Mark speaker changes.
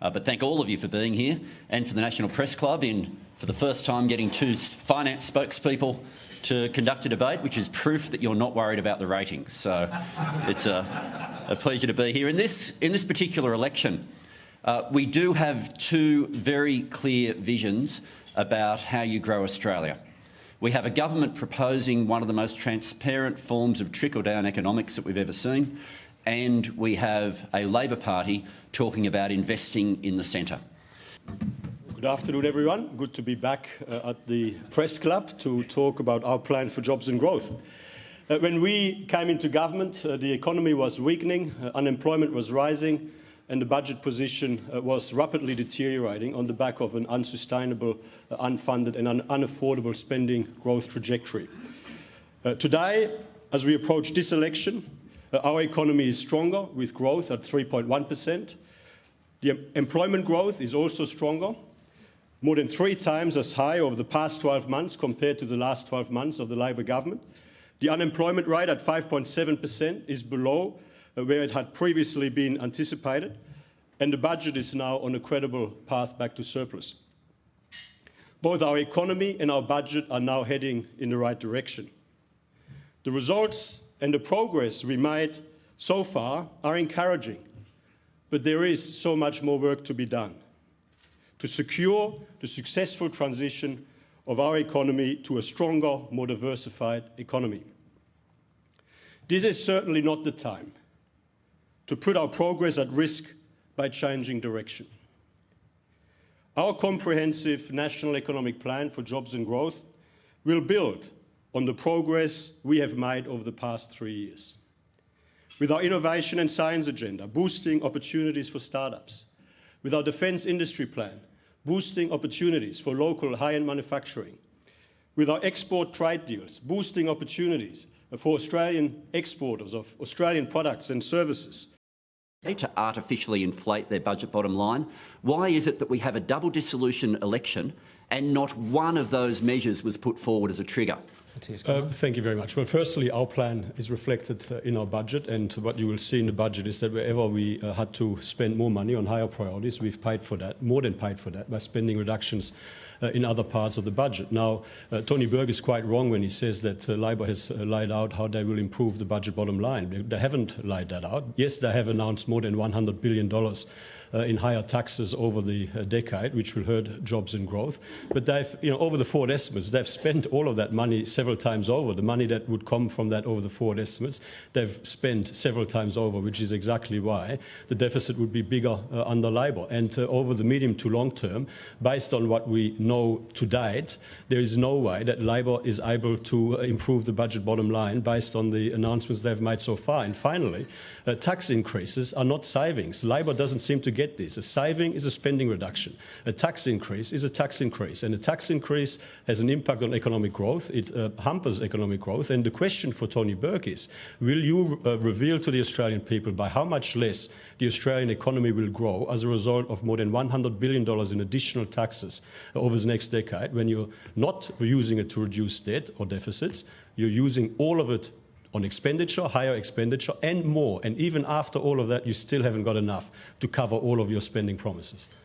Speaker 1: But thank all of you for being here, and for the National Press Club for the first time getting two finance spokespeople to conduct a debate, which is proof that you're not worried about the ratings. So it's a pleasure to be here. In this particular election, we do have two very clear visions about how you grow Australia. We have a government proposing one of the most transparent forms of trickle-down economics that we've ever seen, and we have a Labor Party talking about investing in the centre.
Speaker 2: Good afternoon, everyone. Good to be back at the Press Club to talk about our plan for jobs and growth. When we came into government, the economy was weakening, unemployment was rising, and the budget position was rapidly deteriorating on the back of an unsustainable, unfunded and unaffordable spending growth trajectory. Today, as we approach this election, our economy is stronger, with growth at 3.1%. The employment growth is also stronger, more than 3 times as high over the past 12 months compared to the last 12 months of the Labor government. The unemployment rate at 5.7% is below where it had previously been anticipated, and the budget is now on a credible path back to surplus. Both our economy and our budget are now heading in the right direction. The results and the progress we made so far are encouraging, but there is so much more work to be done to secure the successful transition of our economy to a stronger, more diversified economy. This is certainly not the time to put our progress at risk by changing direction. Our comprehensive National Economic Plan for Jobs and Growth will build on the progress we have made over the past 3 years. With our innovation and science agenda, boosting opportunities for startups. With our defence industry plan, boosting opportunities for local high-end manufacturing. With our export trade deals, boosting opportunities for Australian exporters of Australian products and services.
Speaker 1: To artificially inflate their budget bottom line. Why is it that we have a double dissolution election and not one of those measures was put forward as a trigger?
Speaker 2: Thank you very much. Well, firstly, our plan is reflected in our budget, and what you will see in the budget is that wherever we had to spend more money on higher priorities, we've paid for that, more than paid for that, by spending reductions in other parts of the budget. Now, Tony Burke is quite wrong when he says that Labor has laid out how they will improve the budget bottom line. They haven't laid that out. Yes, they have announced more than $100 billion in higher taxes over the decade, which will hurt jobs and growth. But they've, over the forward estimates, they've spent all of that money several times over. The money that would come from that over the forward estimates, they've spent several times over, which is exactly why the deficit would be bigger under Labor. And over the medium to long term, based on what we know to date, there is no way that Labor is able to improve the budget bottom line based on the announcements they've made so far. And finally, tax increases are not savings. Labor doesn't seem to get this. A saving is a spending reduction. A tax increase is a tax increase. And a tax increase has an impact on economic growth. It hampers economic growth. And the question for Tony Burke is, will you reveal to the Australian people by how much less the Australian economy will grow as a result of more than $100 billion in additional taxes over the next decade, when you're not using it to reduce debt or deficits, you're using all of it on expenditure, higher expenditure and more. And even after all of that, you still haven't got enough to cover all of your spending promises.